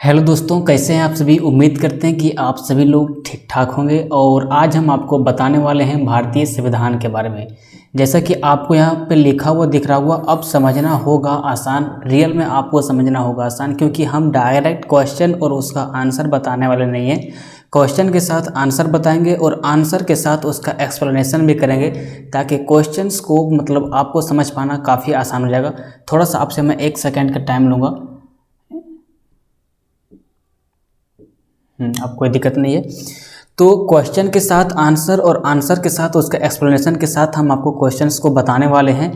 Hello दोस्तों, कैसे हैं आप सभी। उम्मीद करते हैं कि आप सभी लोग ठीक ठाक होंगे। और आज हम आपको बताने वाले हैं भारतीय संविधान के बारे में। जैसा कि आपको यहाँ पे लिखा हुआ दिख रहा होगा, अब समझना होगा आसान। रियल में आपको समझना होगा आसान, क्योंकि हम डायरेक्ट क्वेश्चन और उसका आंसर बताने वाले नहीं हैं। क्वेश्चन के साथ आंसर बताएंगे और आंसर के साथ उसका एक्सप्लेनेशन भी करेंगे, ताकि क्वेश्चंस को मतलब आपको समझ पाना काफ़ी आसान हो जाएगा। थोड़ा सा आपसे मैं 1 सेकेंड का टाइम लूँगा। अब कोई दिक्कत नहीं है। तो क्वेश्चन के साथ आंसर और आंसर के साथ उसका एक्सप्लेनेशन के साथ हम आपको क्वेश्चंस को बताने वाले हैं।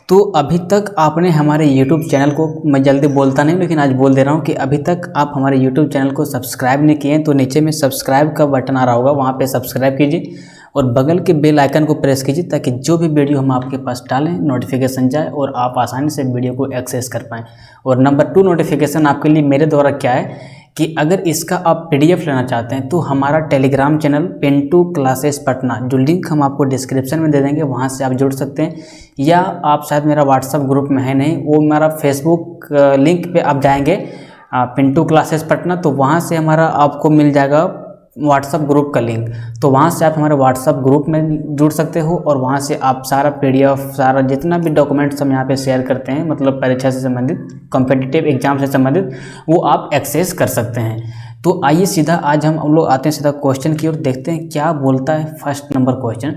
तो अभी तक आपने हमारे YouTube चैनल को, मैं जल्दी बोलता नहीं लेकिन आज बोल दे रहा हूँ कि अभी तक आप हमारे YouTube चैनल को सब्सक्राइब नहीं किए हैं तो नीचे में सब्सक्राइब का बटन आ रहा होगा, वहाँ पे सब्सक्राइब कीजिए और बगल के बेल आइकन को प्रेस कीजिए, ताकि जो भी वीडियो हम आपके पास डालें नोटिफिकेशन जाए और आप आसानी से वीडियो को एक्सेस कर पाएँ। और नंबर 2 नोटिफिकेशन आपके लिए मेरे द्वारा क्या है कि अगर इसका आप PDF लेना चाहते हैं तो हमारा Telegram channel Pintu classes Patna, जो लिंक हम आपको डिस्क्रिप्शन में दे देंगे, वहां से आप जुड़ सकते हैं। या आप शायद मेरा व्हाट्सअप ग्रुप में है नहीं, वो मेरा फेसबुक लिंक पे आप जाएंगे पिंटू क्लासेस पटना, तो वहां से हमारा आपको मिल जाएगा व्हाट्सअप ग्रुप का लिंक। तो वहाँ से आप हमारे व्हाट्सअप ग्रुप में जुड़ सकते हो और वहाँ से आप सारा PDF, सारा जितना भी डॉक्यूमेंट्स हम यहाँ पे शेयर करते हैं, मतलब परीक्षा से संबंधित, कॉम्पिटिटिव एग्जाम से संबंधित, वो आप एक्सेस कर सकते हैं। तो आइए सीधा आज हम लोग आते हैं सीधा क्वेश्चन की ओर, देखते हैं क्या बोलता है first number question.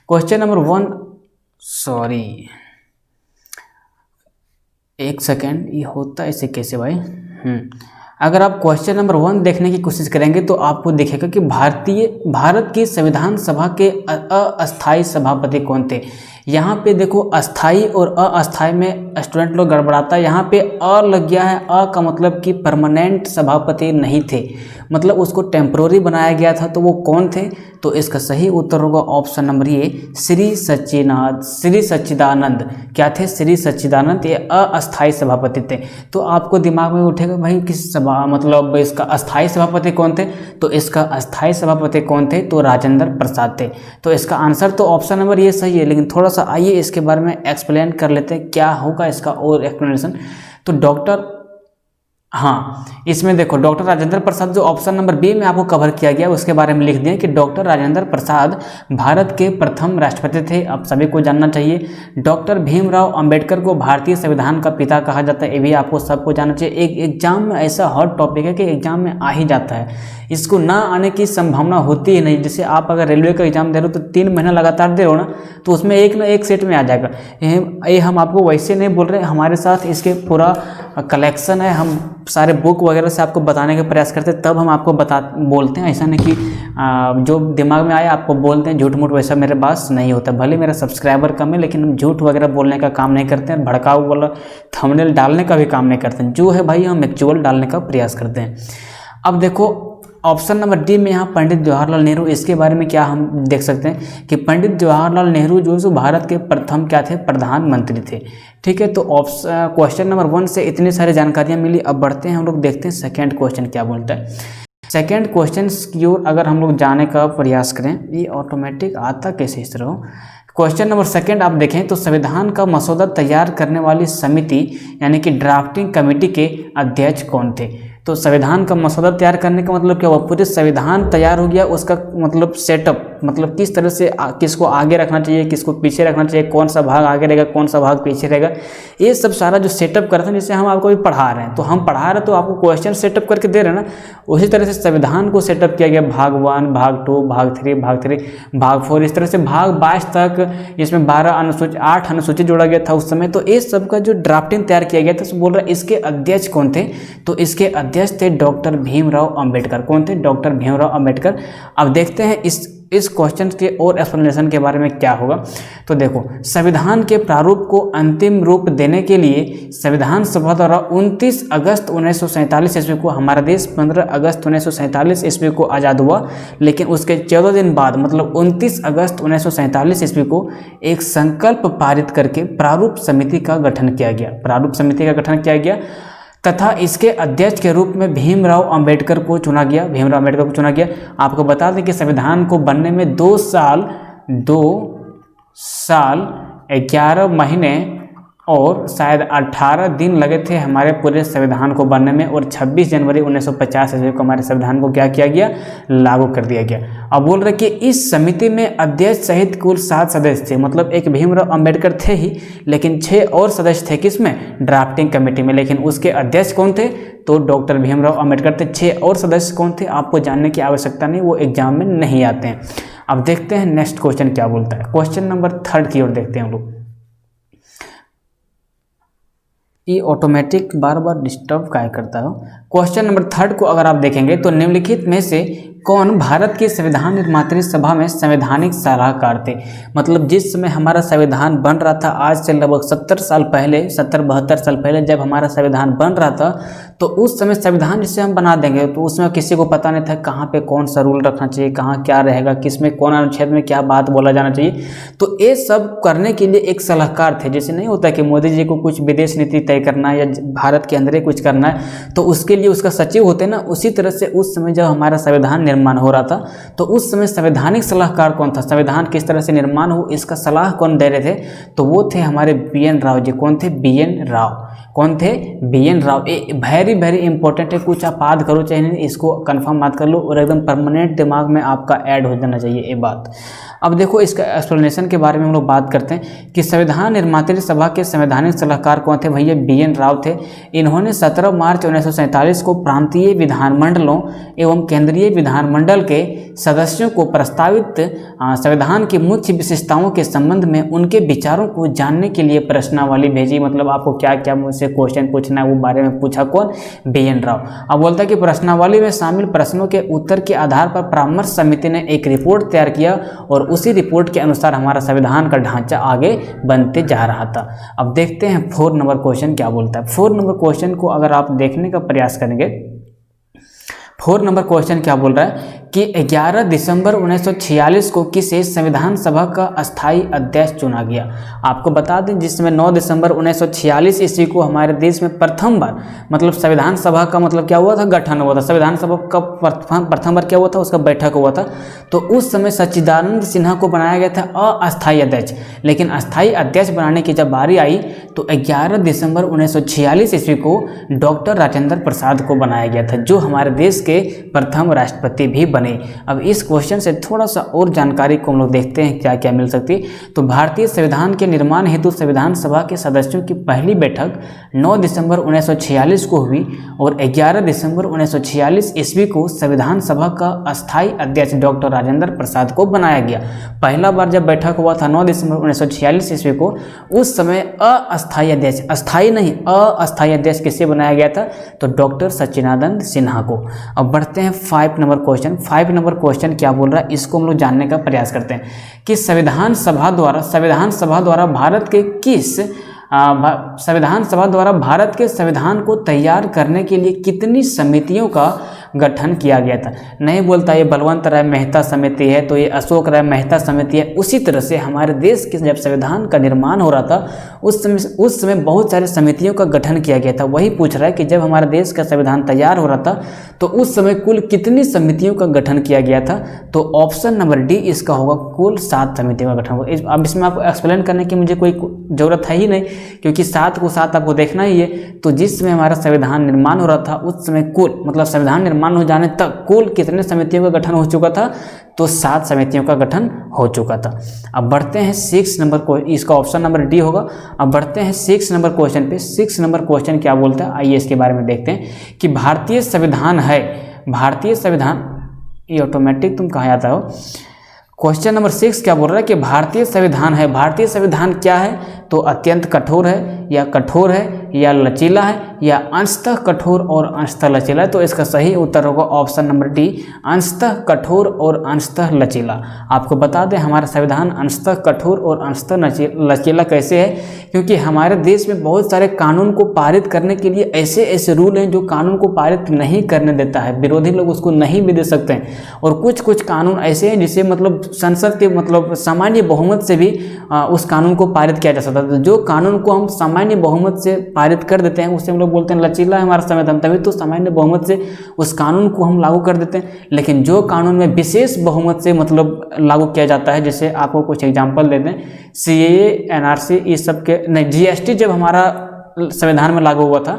Question number 1, sorry 1 second, ये होता है इसे कैसे भाई। अगर आप क्वेश्चन नंबर 1 देखने की कोशिश करेंगे तो आपको दिखेगा कि भारत की संविधान सभा के अस्थायी सभापति कौन थे। यहाँ पे देखो, अस्थाई और अस्थाई में स्टूडेंट लोग गड़बड़ाता है। यहाँ पे लग गया है। का मतलब कि परमानेंट सभापति नहीं थे, मतलब उसको टेम्प्रोरी बनाया गया था। तो वो कौन थे? तो इसका सही उत्तर होगा ऑप्शन नंबर ए, श्री सच्चिदानंद। क्या थे? श्री सच्चिदानंद, ये अस्थाई सभापति थे। तो आपको दिमाग में उठेगा भाई किस सभा, मतलब इसका अस्थाई सभापति कौन थे? तो इसका अस्थाई सभापति कौन थे? तो राजेंद्र प्रसाद थे। तो इसका आंसर तो ऑप्शन नंबर ये सही है, लेकिन थोड़ा सा आइए इसके बारे में एक्सप्लेन कर लेते हैं क्या होगा इसका और एक्सप्लेनेशन। तो इसमें देखो, डॉक्टर राजेंद्र प्रसाद, जो ऑप्शन नंबर बी में आपको कवर किया गया उसके बारे में लिख दिया कि डॉक्टर राजेंद्र प्रसाद भारत के प्रथम राष्ट्रपति थे। अब सभी को जानना चाहिए। डॉक्टर भीमराव अंबेडकर को भारतीय संविधान का पिता कहा जाता है, ये भी आपको सबको जानना चाहिए। एक एग्जाम में ऐसा हॉट टॉपिक है कि एग्जाम में आ ही जाता है, इसको ना आने की संभावना होती ही नहीं। जैसे आप अगर रेलवे का एग्जाम दे रहे हो तो 3 महीना लगातार दे रहे हो ना, तो उसमें एक ना एक सेट में आ जाएगा। ये हम आपको वैसे नहीं बोल रहे, हमारे साथ इसके पूरा कलेक्शन है। हम सारे बुक वगैरह से आपको बताने का प्रयास करते हैं, तब हम आपको बोलते हैं। ऐसा नहीं कि जो दिमाग में आए आपको बोलते हैं झूठ मूठ, वैसा मेरे पास नहीं होता। भले मेरा सब्सक्राइबर कम है, लेकिन हम झूठ वगैरह बोलने का काम नहीं करते हैं, भड़काऊ वाला थंबनेल डालने का भी काम नहीं करते हैं। जो है भाई, हम एक्चुअल डालने का प्रयास करते हैं। अब देखो ऑप्शन नंबर डी में यहाँ पंडित जवाहरलाल नेहरू, इसके बारे में क्या हम देख सकते हैं कि पंडित जवाहरलाल नेहरू जो है भारत के प्रथम क्या थे? प्रधानमंत्री थे। ठीक है, तो क्वेश्चन नंबर 1 से इतनी सारी जानकारियाँ मिली। अब बढ़ते हैं हम लोग, देखते हैं सेकेंड क्वेश्चन क्या बोलता है। सेकेंड क्वेश्चन की ओर अगर हम लोग जाने का प्रयास करें, ये ऑटोमेटिक आता कैसे इस तरह। क्वेश्चन नंबर 2 आप देखें तो संविधान का मसौदा तैयार करने वाली समिति यानी कि ड्राफ्टिंग कमेटी के अध्यक्ष कौन थे? तो संविधान का मसौदा तैयार करने का मतलब क्या हुआ? पूरे संविधान तैयार हो गया, उसका मतलब सेटअप, मतलब किस तरह से किसको आगे रखना चाहिए, किसको पीछे रखना चाहिए, कौन सा भाग आगे रहेगा, कौन सा भाग पीछे रहेगा, ये सब सारा जो सेटअप करते हैं, जैसे हम आपको भी पढ़ा रहे हैं, तो हम पढ़ा रहे हैं तो आपको क्वेश्चन सेटअप करके दे रहे हैं ना, उसी तरह से संविधान को सेटअप किया गया। भाग 1, भाग 2, भाग 3, भाग 4, इस तरह से भाग 22 तक, इसमें 8 अनुसूची जोड़ा गया था उस समय। तो इस सब का जो ड्राफ्टिंग तैयार किया गया था, तो बोल रहा है इसके अध्यक्ष कौन थे? तो इसके अध्यक्ष थे डॉक्टर भीमराव अंबेडकर। कौन थे? डॉक्टर भीमराव अंबेडकर। अब देखते हैं इस क्वेश्चन के और एक्सप्लेनेशन के बारे में क्या होगा। तो देखो, संविधान के प्रारूप को अंतिम रूप देने के लिए संविधान सभा द्वारा 29 अगस्त 1947 ईस्वी को, हमारा देश 15 अगस्त 1947 ईस्वी को आज़ाद हुआ, लेकिन उसके 14 दिन बाद मतलब 29 अगस्त 1947 ईस्वी को एक संकल्प पारित करके प्रारूप समिति का गठन किया गया। तथा इसके अध्यक्ष के रूप में भीमराव अंबेडकर को चुना गया। आपको बता दें कि संविधान को बनने में 2 साल 11 महीने और शायद 18 दिन लगे थे हमारे पूरे संविधान को बनने में, और 26 जनवरी 1950 ईस्वी को हमारे संविधान को क्या किया गया, लागू कर दिया गया। अब बोल रहे कि इस समिति में अध्यक्ष सहित कुल 7 सदस्य थे, मतलब एक भीमराव अंबेडकर थे ही, लेकिन 6 और सदस्य थे किसमें, ड्राफ्टिंग कमेटी में, लेकिन उसके अध्यक्ष कौन थे, तो डॉक्टर भीमराव अंबेडकर थे। 6 और सदस्य कौन थे आपको जानने की आवश्यकता नहीं, वो एग्जाम में नहीं आते हैं। अब देखते हैं नेक्स्ट क्वेश्चन क्या बोलता है। क्वेश्चन नंबर 3 की ओर देखते हैं हम लोग। ये ऑटोमेटिक बार बार डिस्टर्ब क्या करता है। क्वेश्चन नंबर 3 को अगर आप देखेंगे तो निम्नलिखित में से कौन भारत की संविधान निर्मात्री सभा में संवैधानिक सलाहकार थे। मतलब जिस समय हमारा संविधान बन रहा था, आज से लगभग 70 साल पहले, 70-72 साल पहले जब हमारा संविधान बन रहा था, तो उस समय संविधान जिसे हम बना देंगे तो उसमें किसी को पता नहीं था कहाँ पे कौन सा रूल रखना चाहिए, कहाँ क्या रहेगा, किस में कौन अनुच्छेद में क्या बात बोला जाना चाहिए। तो ये सब करने के लिए एक सलाहकार थे। जैसे नहीं होता कि मोदी जी को कुछ विदेश नीति तय करना है या भारत के अंदर कुछ करना है तो उसके लिए उसका सचिव होते हैं ना, उसी तरह से उस समय जब हमारा संविधान निर्माण हो रहा था तो उस समय संवैधानिक सलाहकार कौन था, संविधान किस तरह से निर्माण हो इसका सलाह कौन दे रहे थे, तो वो थे हमारे बी.एन. राव जी। कौन थे, बी.एन. राव। कौन थे, बी.एन. राव। ये वेरी इंपॉर्टेंट है, कुछ आप याद करो चाहे नहीं, इसको कंफर्म मत कर लो और एकदम परमानेंट दिमाग में आपका ऐड हो जाना चाहिए ये बात। अब देखो इसका एक्सप्लेनेशन के बारे में हम लोग बात करते हैं कि संविधान निर्मात्री सभा के संवैधानिक सलाहकार कौन थे, भैया बी.एन. राव थे। इन्होंने 17 मार्च 1947 को प्रांतीय विधानमंडलों एवं केंद्रीय विधानमंडल के सदस्यों को प्रस्तावित संविधान की मुख्य विशेषताओं के संबंध में उनके विचारों को जानने के लिए प्रश्नावली भेजी। मतलब आपको क्या क्या मुझसे क्वेश्चन पूछना है वो बारे में पूछा कौन, बी.एन. राव। अब बोलता है कि प्रश्नावली में शामिल प्रश्नों के उत्तर के आधार पर परामर्श समिति ने एक रिपोर्ट तैयार किया और उसी रिपोर्ट के अनुसार हमारा संविधान का ढांचा आगे बनते जा रहा था। अब देखते हैं 4 नंबर क्वेश्चन क्या बोलता है। 4 नंबर क्वेश्चन को अगर आप देखने का प्रयास करेंगे, 4 नंबर क्वेश्चन क्या बोल रहा है कि 11 दिसंबर 1946 को किसे संविधान सभा का अस्थायी अध्यक्ष चुना गया। आपको बता दें जिसमें 9 दिसंबर 1946 ईस्वी को हमारे देश में प्रथम बार, मतलब संविधान सभा का मतलब क्या हुआ था, गठन हुआ था। संविधान सभा का प्रथम बार क्या हुआ था, उसका बैठक हुआ था। तो उस समय सच्चिदानंद सिन्हा को बनाया गया था अस्थायी अध्यक्ष, लेकिन अस्थायी अध्यक्ष बनाने की जब बारी आई तो 11 दिसंबर 1946 ईस्वी को डॉक्टर राजेंद्र प्रसाद को बनाया गया था, जो हमारे देश के प्रथम राष्ट्रपति भी बने। अब इस क्वेश्चन से थोड़ा सा और जानकारी को हम लोग देखते हैं क्या क्या मिल सकती है। तो भारतीय संविधान के निर्माण हेतु संविधान सभा के सदस्यों की पहली बैठक 9 दिसंबर 1946 को हुई और 11 दिसंबर 1946 ईस्वी को संविधान सभा का अस्थायी अध्यक्ष डॉक्टर राजेंद्र प्रसाद को बनाया गया। पहला बार जब बैठक हुआ था 9 दिसंबर 1946 ईस्वी को, उस समय अस्थायी अध्यक्ष, अस्थायी नहीं अस्थायी अध्यक्ष किसे बनाया गया था, तो डॉक्टर सच्चिदानंद सिन्हा को। अब बढ़ते हैं 5 नंबर क्वेश्चन। 5 नंबर क्वेश्चन क्या बोल रहा है इसको हम लोग जानने का प्रयास करते हैं कि संविधान सभा द्वारा भारत के किस संविधान सभा द्वारा भारत के संविधान को तैयार करने के लिए कितनी समितियों का गठन किया गया था। नहीं बोलता ये बलवंत राय मेहता समिति है तो ये अशोक राय मेहता समिति है। उसी तरह से हमारे देश के जब संविधान का निर्माण हो रहा था उस समय बहुत सारे समितियों का गठन किया गया था। वही पूछ रहा है कि जब हमारे देश का संविधान तैयार हो रहा था तो उस समय कुल कितनी समितियों का गठन किया गया था, तो ऑप्शन नंबर डी इसका होगा, कुल 7 समितियों का गठन होगा। अब इसमें आपको एक्सप्लेन करने की मुझे कोई ज़रूरत है ही नहीं, क्योंकि 7 को 7 आपको देखना ही है। तो जिस समय हमारा संविधान निर्माण हो रहा था उस समय कुल, मतलब संविधान निर्माण हो जाने तक कुल कितने समितियों का गठन हो चुका था, तो 7 समितियों का गठन हो चुका था। अब बढ़ते हैं 6 नंबर को, इसका ऑप्शन नंबर डी होगा। अब बढ़ते हैं 6 नंबर क्वेश्चन पे। 6 नंबर क्वेश्चन क्या बोलता है आइए इसके बारे में देखते हैं कि भारतीय संविधान है, भारतीय संविधान, ये ऑटोमेटिक तुम कहाँ आता हो। क्वेश्चन नंबर 6 क्या बोल रहा है कि भारतीय संविधान है, भारतीय संविधान क्या है, तो अत्यंत कठोर है या लचीला है या अंशतः कठोर और अंशतः लचीला है। तो इसका सही उत्तर होगा ऑप्शन नंबर डी, अंशतः कठोर और अंशतः लचीला। आपको बता दें हमारा संविधान अंशतः कठोर और अंशतः लचीला कैसे है, क्योंकि हमारे देश में बहुत सारे कानून को पारित करने के लिए ऐसे ऐसे रूल हैं जो कानून को पारित नहीं करने देता है, विरोधी लोग उसको नहीं भी दे सकते हैं। और कुछ कानून ऐसे हैं जिसे मतलब संसद के मतलब सामान्य बहुमत से भी उस कानून को पारित किया जा सकता है। तो जो कानून को हम सामान्य बहुमत से पारित कर देते हैं उसे हम लोग बोलते हैं लचीला है हमारा संविधान, तभी तो सामान्य बहुमत से उस कानून को हम लागू कर देते हैं। लेकिन जो कानून में विशेष बहुमत से मतलब लागू किया जाता है, जैसे आपको कुछ एग्जाम्पल दे दें, CAA, NRC, ये सब के नहीं, GST जब हमारा संविधान में लागू हुआ था,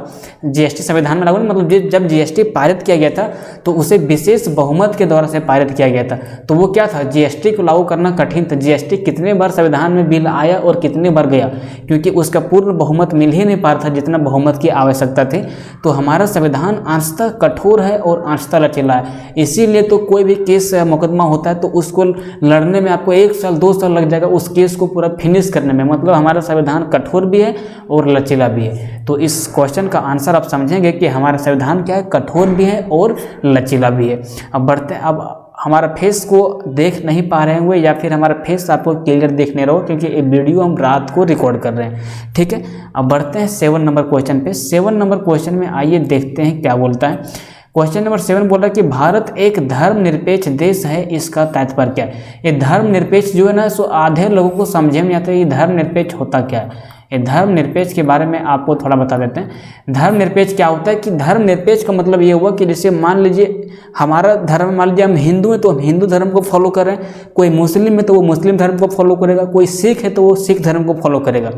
GST संविधान में लागू नहीं, मतलब जब GST पारित किया गया था तो उसे विशेष बहुमत के द्वारा से पारित किया गया था। तो वो क्या था, GST को लागू करना कठिन था। GST कितने बार संविधान में बिल आया और कितने बार गया, क्योंकि उसका पूर्ण बहुमत मिल ही नहीं पा रहा था जितना बहुमत की आवश्यकता थी। तो हमारा संविधान अंशतः कठोर है और अंशतः लचीला है, इसीलिए तो कोई भी केस मुकदमा होता है तो उसको लड़ने में आपको 1 साल 2 साल लग जाएगा उस केस को पूरा फिनिश करने में। मतलब हमारा संविधान कठोर भी है और लचीला भी है। तो इस क्वेश्चन का आंसर आप समझेंगे कि हमारा संविधान क्या है, कठोर भी है और लचीला भी है। अब बढ़ते हैं, अब हमारा फेस को देख नहीं पा रहे हुए या फिर हमारा फेस आपको क्लियर देखने रहो, क्योंकि ये वीडियो हम रात को रिकॉर्ड कर रहे हैं, ठीक है। अब बढ़ते हैं 7 नंबर क्वेश्चन पे। 7 नंबर क्वेश्चन में आइए देखते हैं क्या बोलता है। क्वेश्चन नंबर 7 बोल रहा है कि भारत एक धर्मनिरपेक्ष देश है, इसका तात्पर्य क्या है। ये धर्मनिरपेक्ष जो है ना, सो आधे लोगों को समझे में नहीं आता ये धर्मनिरपेक्ष होता क्या है। ये धर्मनिरपेक्ष के बारे में आपको थोड़ा बता देते हैं। धर्मनिरपेक्ष क्या होता है कि धर्मनिरपेक्ष का मतलब ये हुआ कि जैसे मान लीजिए हमारा धर्म, मान लीजिए हम हिंदू हैं तो हम हिंदू धर्म को फॉलो कर रहे हैं, कोई मुस्लिम है तो वो मुस्लिम धर्म को फॉलो करेगा, कोई सिख है तो वो सिख धर्म को फॉलो करेगा।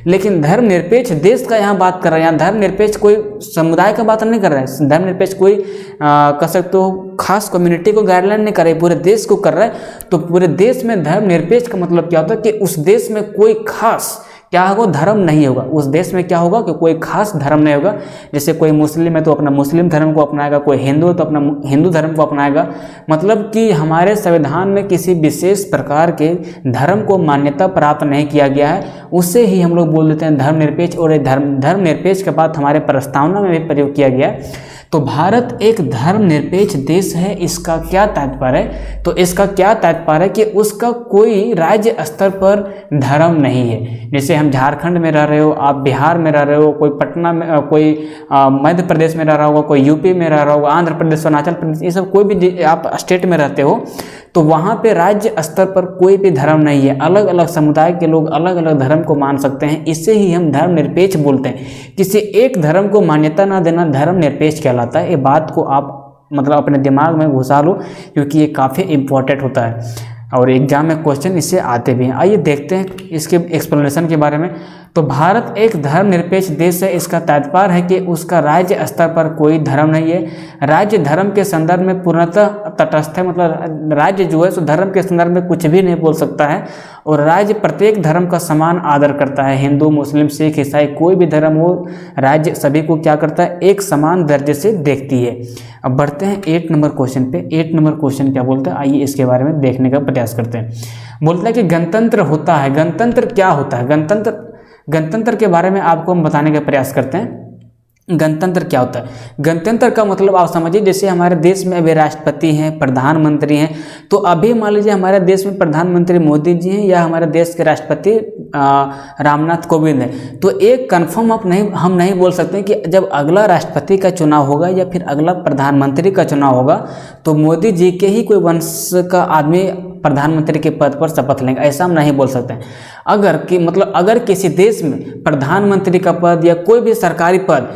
लेकिन धर्मनिरपेक्ष देश का यहाँ बात कर रहा है, यहाँ धर्मनिरपेक्ष कोई समुदाय का बात नहीं कर रहा है। धर्मनिरपेक्ष कोई कह सकते हो खास कम्युनिटी को गाइडलाइन नहीं कर रहा है, पूरे देश को कर रहा है। तो पूरे देश में धर्मनिरपेक्ष का मतलब क्या होता है कि उस देश में कोई खास क्या होगा, धर्म नहीं होगा। उस देश में क्या होगा कि कोई खास धर्म नहीं होगा। जैसे कोई मुस्लिम है तो अपना मुस्लिम धर्म को अपनाएगा, कोई हिंदू है तो अपना हिंदू धर्म को अपनाएगा। मतलब कि हमारे संविधान में किसी विशेष प्रकार के धर्म को मान्यता प्राप्त नहीं किया गया है, उससे ही हम लोग बोल देते हैं धर्मनिरपेक्ष। और ये धर्मनिरपेक्ष के बाद हमारे प्रस्तावना में भी प्रयोग किया गया है। तो भारत एक धर्मनिरपेक्ष देश है, इसका क्या तात्पर्य है। तो इसका क्या तात्पर्य है कि उसका कोई राज्य स्तर पर धर्म नहीं है। जैसे हम झारखंड में रह रहे हो, आप बिहार में रह रहे हो, कोई पटना में, कोई मध्य प्रदेश में रह रहा होगा, कोई यूपी में रह रहा होगा, आंध्र प्रदेश, अरुणाचल प्रदेश, ये सब कोई भी आप स्टेट में रहते हो तो वहाँ पे राज्य स्तर पर कोई भी धर्म नहीं है। अलग अलग समुदाय के लोग अलग अलग धर्म को मान सकते हैं, इससे ही हम धर्मनिरपेक्ष बोलते हैं। किसी एक धर्म को मान्यता ना देना धर्मनिरपेक्ष कहलाता है। ये बात को आप मतलब अपने दिमाग में घुसा लो, क्योंकि ये काफ़ी इम्पोर्टेंट होता है और एग्जाम में क्वेश्चन इससे आते भी हैं। आइए देखते हैं इसके एक्सप्लेनेशन के बारे में। तो भारत एक धर्मनिरपेक्ष देश है, इसका तात्पर्य है कि उसका राज्य स्तर पर कोई धर्म नहीं है। राज्य धर्म के संदर्भ में पूर्णतः तटस्थ है, मतलब राज्य जो है सो धर्म के संदर्भ में कुछ भी नहीं बोल सकता है। और राज्य प्रत्येक धर्म का समान आदर करता है, हिंदू, मुस्लिम, सिख, ईसाई, कोई भी धर्म हो, राज्य सभी को क्या करता है, एक समान दर्जे से देखती है। अब बढ़ते हैं 8 नंबर क्वेश्चन पे। 8 नंबर क्वेश्चन क्या बोलता है, आइए इसके बारे में देखने का प्रयास करते हैं। बोलता है कि गणतंत्र होता है। गणतंत्र क्या होता है, गणतंत्र के बारे में आपको हम बताने का प्रयास करते हैं। गणतंत्र क्या होता है। गणतंत्र का मतलब आप समझिए, जैसे हमारे देश में अभी राष्ट्रपति हैं, प्रधानमंत्री हैं, तो अभी मान लीजिए हमारे देश में प्रधानमंत्री मोदी जी हैं या हमारे देश के राष्ट्रपति रामनाथ कोविंद हैं, तो एक कन्फर्म हम नहीं बोल सकते कि जब अगला राष्ट्रपति का चुनाव होगा या फिर अगला प्रधानमंत्री का चुनाव होगा तो मोदी जी के ही कोई वंश का आदमी प्रधानमंत्री के पद पर शपथ लेंगे, ऐसा हम नहीं बोल सकते। अगर किसी देश में प्रधानमंत्री का पद या कोई भी सरकारी पद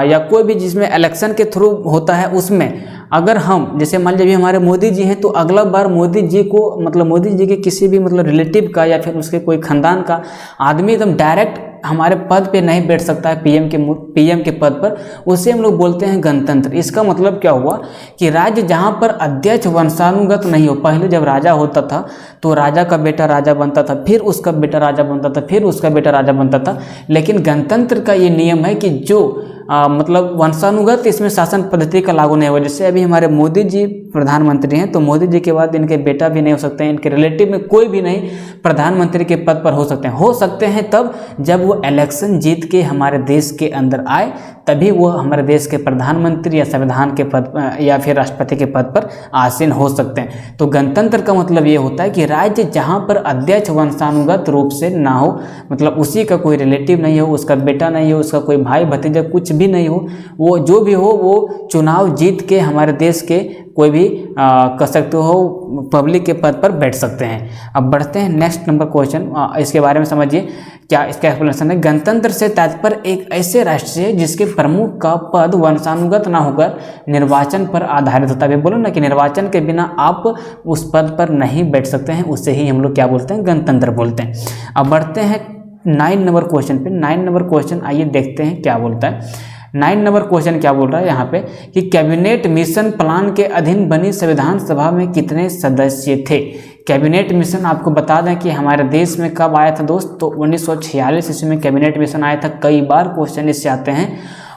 या कोई भी जिसमें इलेक्शन के थ्रू होता है, उसमें अगर हम जैसे मान लीजिए हमारे मोदी जी हैं तो अगला बार मोदी जी को मतलब मोदी जी के किसी भी मतलब रिलेटिव का या फिर उसके कोई खानदान का आदमी एकदम डायरेक्ट हमारे पद पे नहीं बैठ सकता है, पीएम के पद पर, उसे हम लोग बोलते हैं गणतंत्र। इसका मतलब क्या हुआ कि राज्य जहाँ पर अध्यक्ष वंशानुगत नहीं हो, पहले जब राजा होता था तो राजा का बेटा राजा बनता था, फिर उसका बेटा राजा बनता था, फिर उसका बेटा राजा बनता था। लेकिन गणतंत्र का ये नियम है कि जो मतलब वंशानुगत इसमें शासन पद्धति का लागू नहीं हुआ। जैसे अभी हमारे मोदी जी प्रधानमंत्री हैं तो मोदी जी के बाद इनके बेटा भी नहीं हो सकते हैं, इनके रिलेटिव में कोई भी नहीं प्रधानमंत्री के पद पर हो सकते हैं तब जब वो इलेक्शन जीत के हमारे देश के अंदर आए, तभी वो हमारे देश के प्रधानमंत्री या संविधान के पद या फिर राष्ट्रपति के पद पर आसीन हो सकते हैं। तो गणतंत्र का मतलब ये होता है कि राज्य जहाँ पर अध्यक्ष वंशानुगत रूप से ना हो, मतलब उसी का कोई रिलेटिव नहीं हो, उसका बेटा नहीं हो, उसका कोई भाई भतीजा कुछ भी नहीं हो, वो जो भी हो वो चुनाव जीत के हमारे देश के कोई भी कर सकते हो, पब्लिक के पद पर बैठ सकते हैं। अब बढ़ते हैं नेक्स्ट नंबर क्वेश्चन, इसके बारे में समझिए क्या इसका एक्सप्लेनेशन है। गणतंत्र से तात्पर्य एक ऐसे राष्ट्र है जिसके प्रमुख का पद वंशानुगत ना होकर निर्वाचन पर आधारित होता है। बोलो ना कि निर्वाचन के बिना आप उस पद पर नहीं बैठ सकते हैं, उससे ही हम लोग क्या बोलते हैं, गणतंत्र बोलते हैं। अब बढ़ते हैं 9 नंबर क्वेश्चन पे। 9 नंबर क्वेश्चन आइए देखते हैं क्या बोलता है। 9 नंबर क्वेश्चन क्या बोल रहा है यहाँ पे कि कैबिनेट मिशन प्लान के अधीन बनी संविधान सभा में कितने सदस्य थे। कैबिनेट मिशन आपको बता दें कि हमारे देश में कब आया था दोस्त, तो 1946 ईस्वी में कैबिनेट मिशन आया था। कई बार क्वेश्चन इससे आते हैं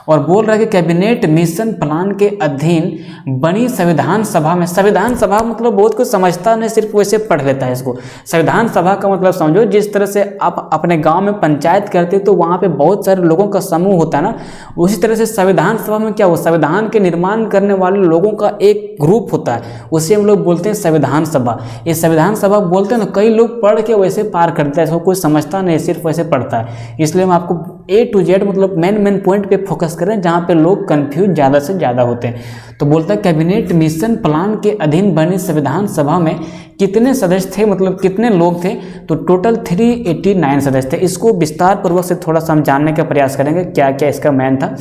और बोल रहा है कि कैबिनेट मिशन प्लान के अधीन बनी संविधान सभा में। संविधान सभा मतलब बहुत कुछ समझता नहीं, सिर्फ वैसे पढ़ लेता है इसको। संविधान सभा का मतलब समझो, जिस तरह से आप अपने गांव में पंचायत करते तो वहाँ पे बहुत सारे लोगों का समूह होता है ना, उसी तरह से संविधान सभा में क्या हो, संविधान के निर्माण करने वाले लोगों का एक ग्रुप होता है, उसे हम लोग बोलते हैं संविधान सभा। ये संविधान सभा बोलते हैं ना, कई लोग पढ़ के वैसे पार करते हैं, इसको कोई समझता नहीं, सिर्फ वैसे पढ़ता है। इसलिए हम आपको A to Z मतलब मेन पॉइंट पे फोकस करें जहाँ पे लोग कंफ्यूज ज़्यादा से ज़्यादा होते हैं। तो बोलता है कैबिनेट मिशन प्लान के अधीन बनी संविधान सभा में कितने सदस्य थे, मतलब कितने लोग थे, तो टोटल 389 सदस्य थे। इसको विस्तार पूर्वक से थोड़ा सा हम जानने का प्रयास करेंगे क्या क्या इसका मैन था।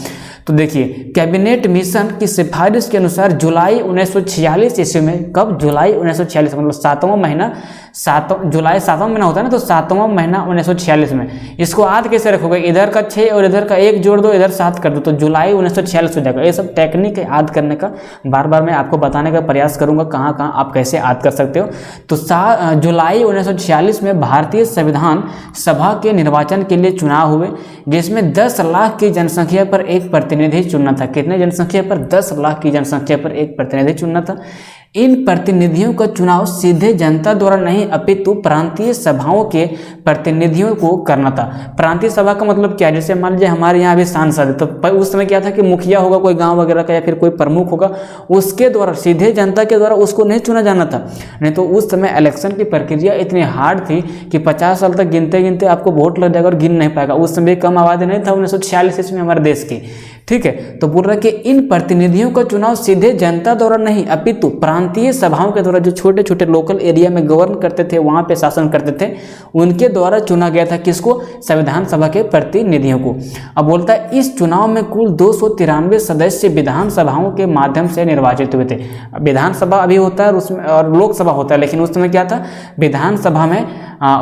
तो देखिए कैबिनेट मिशन की सिफारिश के अनुसार जुलाई 1946 ईस्वी में, कब, जुलाई 1946 मतलब 7वां महीना, जुलाई 7वां महीना होता है ना, तो 7वां महीना 1946 में। इसको याद कैसे रखोगे, इधर का 6 और इधर का 1 जोड़ दो, इधर 7 कर दो, तो जुलाई 1946 हो जाएगा। ये सब टेक्निक है याद करने का, बार बार मैं आपको बताने का प्रयास करूंगा कहाँ कहाँ आप कैसे याद कर सकते हो। तो जुलाई 1946 में भारतीय संविधान सभा के निर्वाचन के लिए चुनाव हुए, जिसमें 10 लाख की जनसंख्या पर एक प्रतिनिधि चुनना था। कितने जनसंख्या पर, 10 लाख की जनसंख्या पर एक प्रतिनिधि चुनना था। इन प्रतिनिधियों का चुनाव सीधे जनता द्वारा नहीं अपितु प्रांतीय सभाओं के प्रतिनिधियों को करना था। प्रांतीय सभा का मतलब क्या है, जैसे मान लीजिए हमारे यहाँ भी सांसद है, तो उस समय क्या था कि मुखिया होगा कोई गांव वगैरह का या फिर कोई प्रमुख होगा, उसके द्वारा सीधे जनता के द्वारा उसको नहीं चुना जाना था। नहीं तो उस समय इलेक्शन की प्रक्रिया इतनी हार्ड थी कि 50 साल तक गिनते गिनते आपको वोट लग जाएगा और गिन नहीं पाएगा। उस समय कम आबादी नहीं था 1946 ईस्वी में हमारे देश की, ठीक है। तो बोल रहा है कि इन प्रतिनिधियों का चुनाव सीधे जनता द्वारा नहीं अपितु प्रांतीय सभाओं के द्वारा, जो छोटे छोटे लोकल एरिया में गवर्न करते थे, वहां पे शासन करते थे, उनके द्वारा चुना गया था। किसको, संविधान सभा के प्रतिनिधियों को। अब बोलता है इस चुनाव में कुल 293 सदस्य विधान सभाओं के माध्यम से निर्वाचित हुए थे। विधानसभा अभी होता है उसमें और लोकसभा होता है, लेकिन उस समय क्या था, विधानसभा में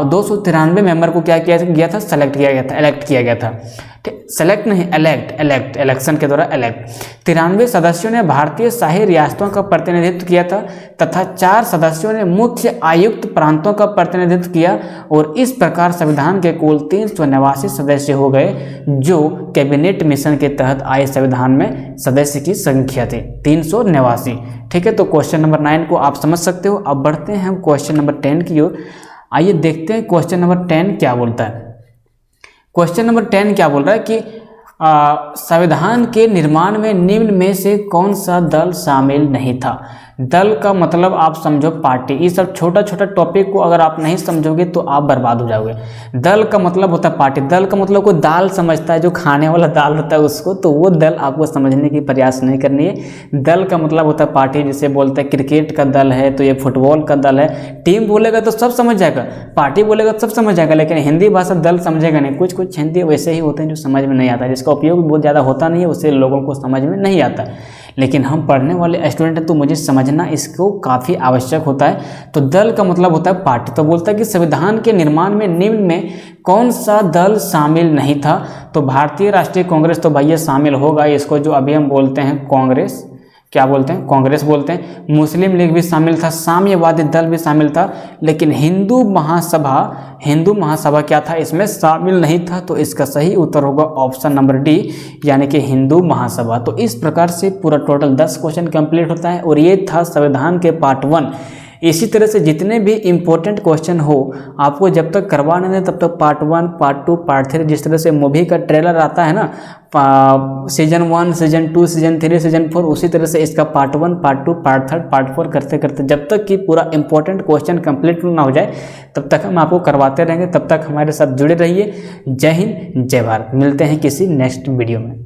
293 मेंबर को क्या किया गया था, सेलेक्ट किया गया था, इलेक्ट किया गया था। सेलेक्ट नहीं, इलेक्ट, इलेक्शन के द्वारा इलेक्ट। 93 सदस्यों ने भारतीय शाही रियासतों का प्रतिनिधित्व किया था तथा 4 सदस्यों ने मुख्य आयुक्त प्रांतों का प्रतिनिधित्व किया, और इस प्रकार संविधान के कुल 389 सदस्य हो गए, जो कैबिनेट मिशन के तहत आए संविधान में सदस्य की संख्या थी 389। ठीक है, तो क्वेश्चन नंबर 9 को आप समझ सकते हो। अब बढ़ते हैं हम क्वेश्चन नंबर 10 की ओर। आइए देखते हैं क्वेश्चन नंबर 10 क्या बोलता है। क्वेश्चन नंबर 10 क्या बोल रहा है कि संविधान के निर्माण में निम्न में से कौन सा दल शामिल नहीं था। दल का मतलब आप समझो पार्टी। ये सब छोटा छोटा टॉपिक को अगर आप नहीं समझोगे तो आप बर्बाद हो जाओगे। दल का मतलब होता है पार्टी। दल का मतलब कोई दाल समझता है, जो खाने वाला दाल होता है उसको, तो वो दल आपको समझने की प्रयास नहीं करनी है। दल का मतलब होता है पार्टी। जैसे बोलते हैं क्रिकेट का दल है तो ये फुटबॉल का दल है। टीम बोलेगा तो सब समझ जाएगा, पार्टी बोलेगा तो सब समझ जाएगा, लेकिन हिंदी भाषा दल समझेगा नहीं। कुछ कुछ हिंदी वैसे ही होते हैं जो समझ में नहीं आता, जिसका उपयोग बहुत ज़्यादा होता नहीं है, उससे लोगों को समझ में नहीं आता। लेकिन हम पढ़ने वाले स्टूडेंट हैं तो मुझे समझना इसको काफ़ी आवश्यक होता है। तो दल का मतलब होता है पार्टी। तो बोलता है कि संविधान के निर्माण में निम्न में कौन सा दल शामिल नहीं था। तो भारतीय राष्ट्रीय कांग्रेस तो भैया शामिल होगा, इसको जो अभी हम बोलते हैं कांग्रेस, क्या बोलते हैं, कांग्रेस बोलते हैं। मुस्लिम लीग भी शामिल था, साम्यवादी दल भी शामिल था, लेकिन हिंदू महासभा क्या था, इसमें शामिल नहीं था। तो इसका सही उत्तर होगा ऑप्शन नंबर डी, यानी कि हिंदू महासभा। तो इस प्रकार से पूरा टोटल 10 क्वेश्चन कंप्लीट होता है, और ये था संविधान के पार्ट 1। इसी तरह से जितने भी इम्पोर्टेंट क्वेश्चन हो आपको जब तक करवाने दें तब तक पार्ट 1, पार्ट 2, पार्ट 3, जिस तरह से मूवी का ट्रेलर आता है ना, सीजन 1, सीजन 2, सीजन 3, सीजन 4, उसी तरह से इसका पार्ट 1, पार्ट 2, पार्ट 3, पार्ट 4 करते करते जब तक कि पूरा इंपॉर्टेंट क्वेश्चन कंप्लीट ना हो जाए तब तक हम आपको करवाते रहेंगे। तब तक हमारे साथ जुड़े रहिए। जय हिंद, जय भारत। मिलते हैं किसी नेक्स्ट वीडियो में।